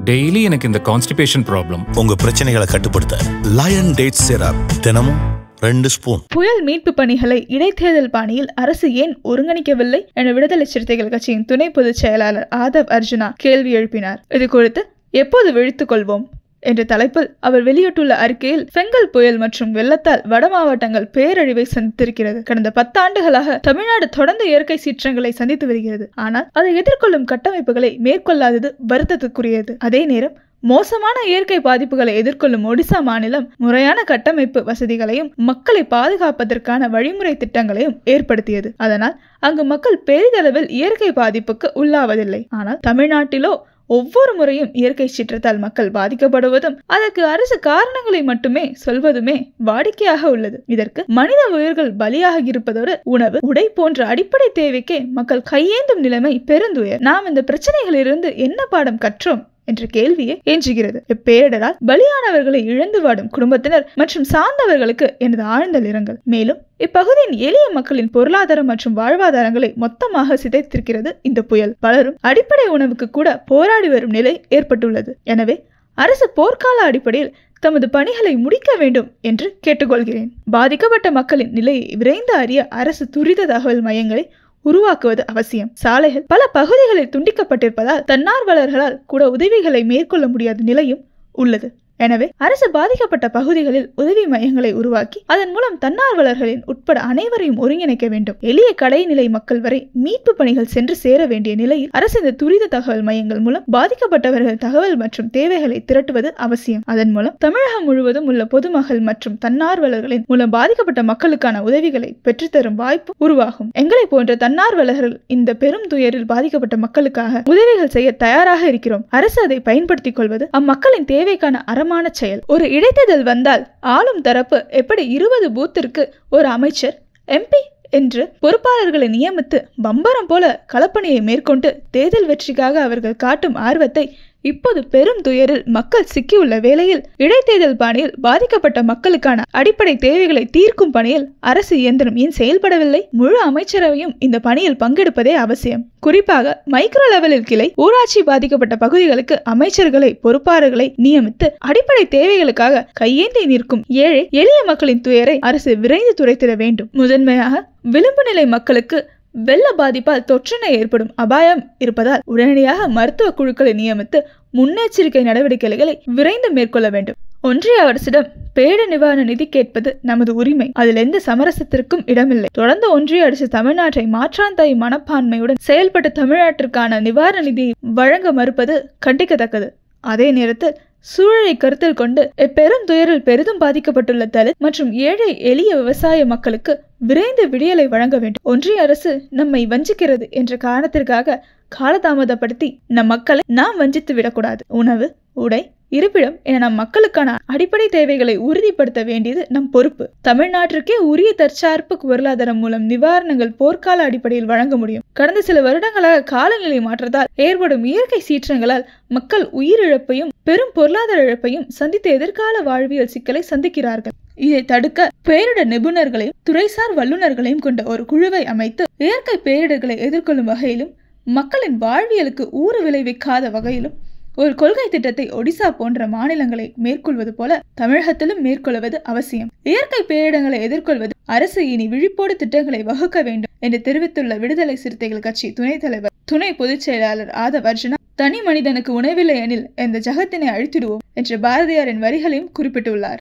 Daily எனக்கு இந்த constipation problem. உங்க பிரச்சனைகளை கட்டுப்படுத்த லயன் டேட் சிரப் தினமும் 2 ஸ்பூன். புயல் மீட்பு பணிகளை இடைத்தேர்தல் பாணியில் அரசு ஏன் ஒருங்கிணைக்கவில்லை என விடுதலை சிறுத்தைகள் கட்சியின் துணை பொதுச் செயலாளர் ஆதவ் அர்ஜுனா கேள்வி எழுப்பினார். இது குறித்து எப்போது விழித்துக் கொள்வோம் என்ற தலைப்பில் அவர் வெளியிட்டுள்ள அறிக்கையில், பெங்கல் புயல் மற்றும் வெள்ளத்தால் வட மாவட்டங்கள் பேரழிவை சந்தித்திருக்கிறது. கடந்த 10 ஆண்டுகளாக தமிழ்நாடு தொடர்ந்து இயற்கை சீற்றங்களை சந்தித்து வருகிறது. ஆனால் அதை எதிர்கொள்ளும் கட்டமைப்புகளை மேற்கொள்ளாதது வருத்தத்துக்குரியது. அதே நேரம் மோசமான இயற்கை பாதிப்புகளை எதிர்கொள்ளும் ஒடிசா மாநிலம் முறையான கட்டமைப்பு வசதிகளையும் மக்களை பாதுகாப்பதற்கான வழிமுறை திட்டங்களையும் ஏற்படுத்தியது. அதனால் அங்கு மக்கள் பெரிதளவில் இயற்கை பாதிப்புக்கு உள்ளாவதில்லை. ஆனால் தமிழ்நாட்டிலோ ஒவ்வொரு முறையும் இயற்கை சீற்றத்தால் மக்கள் பாதிக்கப்படுவதும் அதற்கு அரசு காரணங்களை மட்டுமே சொல்வதுமே வாடிக்கையாக உள்ளது. இதற்கு மனித உயிர்கள் பலியாக இருப்பதோடு உணவு, உடை போன்ற அடிப்படை தேவைக்கே மக்கள் கையேந்தும் நிலைமை பெருந்துயர். நாம் இந்த பிரச்சனைகளிலிருந்து என்ன பாடம் கற்றோம் என்ற கேள்வியை ஏற்றுகிறது. இப்பேரிடரால் பலியானவர்களை இழந்து வாடும் குடும்பத்தினர் மற்றும் சார்ந்தவர்களுக்கு எனது ஆழ்ந்த இரங்கல். மேலும் இப்பகுதியின் எளிய மக்களின் பொருளாதாரம் மற்றும் வாழ்வாதாரங்களை மொத்தமாக சிதைத்திருக்கிறது இந்த புயல். பலரும் அடிப்படை உணவுக்கு கூட போராடி வரும் நிலை ஏற்பட்டுள்ளது. எனவே அரசு போர்க்கால அடிப்படையில் தமது பணிகளை முடிக்க வேண்டும் என்று கேட்டுக்கொள்கிறேன். பாதிக்கப்பட்ட மக்களின் நிலையை விரைந்து அறிய அரசு துரித தகவல் மையங்களை உருவாக்குவது அவசியம். சாலைகள் பல பகுதிகளில் துண்டிக்கப்பட்டிருப்பதால் தன்னார்வலர்களால் கூட உதவிகளை மேற்கொள்ள முடியாத நிலையும் உள்ளது. எனவே அரசு பாதிக்கப்பட்ட பகுதிகளில் உதவி மையங்களை உருவாக்கி அதன் மூலம் தன்னார்வலர்களின் உட்பட அனைவரையும் ஒருங்கிணைக்க வேண்டும். எளிய கடைநிலை மக்கள் வரை மீட்பு பணிகள் சென்று சேர வேண்டிய நிலையில் அரசு இந்த துரித தகவல் மையங்கள் மூலம் பாதிக்கப்பட்டவர்கள் தகவல் மற்றும் தேவைகளை திரட்டுவது அவசியம். அதன் மூலம் தமிழகம் முழுவதும் உள்ள பொதுமக்கள் மற்றும் தன்னார்வலர்களின் மூலம் பாதிக்கப்பட்ட மக்களுக்கான உதவிகளை பெற்றுத்தரும் வாய்ப்பு உருவாகும். எங்களை போன்ற தன்னார்வலர்கள் இந்த பெரும் துயரில் பாதிக்கப்பட்ட மக்களுக்காக உதவிகள் செய்ய தயாராக இருக்கிறோம். அரசு அதை பயன்படுத்திக் கொள்வது அம்மக்களின் தேவைக்கான செயல். ஒரு இடைத்தேர்தல் வந்தால் ஆளும் தரப்பு எப்படி 20 பூத்திற்கு ஒரு அமைச்சர், MP என்று பொறுப்பாளர்களை நியமித்து பம்பரம் போல களப்பணியை மேற்கொண்டு தேர்தல் வெற்றிக்காக அவர்கள் காட்டும் ஆர்வத்தை இப்போது பெரும் துயரில் மக்கள் சிக்கியுள்ள வேளையில் இடைத்தேர்தல் பாணியில் பாதிக்கப்பட்ட மக்களுக்கான அடிப்படை தேவைகளை தீர்க்கும் பணியில் அரசு இயந்திரம் ஏன் செயல்படவில்லை? முழு அமைச்சரவையும் இந்த பணியில் பங்கெடுப்பதே அவசியம். குறிப்பாக மைக்ரோ லெவலில் கிளை ஊராட்சி பாதிக்கப்பட்ட பகுதிகளுக்கு அமைச்சர்களை, பொறுப்பாளர்களை நியமித்து அடிப்படை தேவைகளுக்காக கையேந்தி நிற்கும் ஏழை எளிய மக்களின் துயரை அரசு விரைந்து துடைத்திட வேண்டும். முதன்மையாக விளிம்பு நிலை மக்களுக்கு வெள்ள பாதிப்பால் தொற்றினை ஏற்படும் அபாயம் இருப்பதால் உடனடியாக மருத்துவ குழுக்களை நியமித்து முன்னெச்சரிக்கை நடவடிக்கைகளை விரைந்து மேற்கொள்ள வேண்டும். ஒன்றிய அரசிடம் பேரிடர் நிவாரண நிதி கேட்பது நமது உரிமை. அதில் எந்த சமரசத்திற்கும் இடமில்லை. தொடர்ந்து ஒன்றிய அரசு தமிழ்நாட்டை மாற்றாந்தாய் மனப்பான்மையுடன் செயல்பட்டு தமிழ்நாட்டிற்கான நிவாரண நிதியை வழங்க மறுப்பது கண்டிக்கத்தக்கது. அதே நேரத்தில் சூழலை கருத்தில் கொண்டு பெரும் துயரில் பெரிதும் பாதிக்கப்பட்டுள்ள தலித் மற்றும் ஏழை எளிய விவசாய மக்களுக்கு விரைந்து விடியலை வழங்க வேண்டும். ஒன்றிய அரசு நம்மை வஞ்சிக்கிறது என்ற காரணத்திற்காக காலதாமதப்படுத்தி நம் மக்களை நாம் வஞ்சித்து விடக்கூடாது. உணவு, உடை, இருப்பிடம் என நம் மக்களுக்கான அடிப்படை தேவைகளை உறுதிப்படுத்த வேண்டியது நம் பொறுப்பு. தமிழ்நாட்டிற்கே உரிய தற்சார்பு பொருளாதாரம் மூலம் நிவாரணங்கள் போர்க்கால அடிப்படையில் வழங்க முடியும். கடந்த சில வருடங்களாக காலநிலை மாற்றத்தால் ஏற்படும் இயற்கை சீற்றங்களால் மக்கள் உயிரிழப்பையும் பெரும் பொருளாதார இழப்பையும் சந்தித்த எதிர்கால வாழ்வியல் சிக்கலை சந்திக்கிறார்கள். இதை தடுக்க பேரிடர் நிபுணர்களையும் துறைசார் வல்லுநர்களையும் கொண்ட ஒரு குழுவை அமைத்து இயற்கை பேரிடர்களை எதிர்கொள்ளும் வகையிலும் மக்களின் வாழ்வியலுக்கு ஊறு விளைவிக்காத வகையிலும் ஒரு கொள்கை திட்டத்தை ஒடிசா போன்ற மாநிலங்களை மேற்கொள்வது போல தமிழகத்திலும் மேற்கொள்வது அவசியம். இயற்கை பேரிடர்களை எதிர்கொள்வது அரசு இனி விழிப்போடு திட்டங்களை வகுக்க வேண்டும் என்று தெரிவித்துள்ள விடுதலை சிறுத்தைகள் கட்சி துணைத் தலைவர், துணை பொதுச் செயலாளர் ஆதவ் அர்ஜுனா, தனி மனிதனுக்கு உணவில்லை எனில் இந்த ஜகத்தினை அழித்திடுவோம் என்ற பாரதியாரின் வரிகளையும் குறிப்பிட்டுள்ளார்.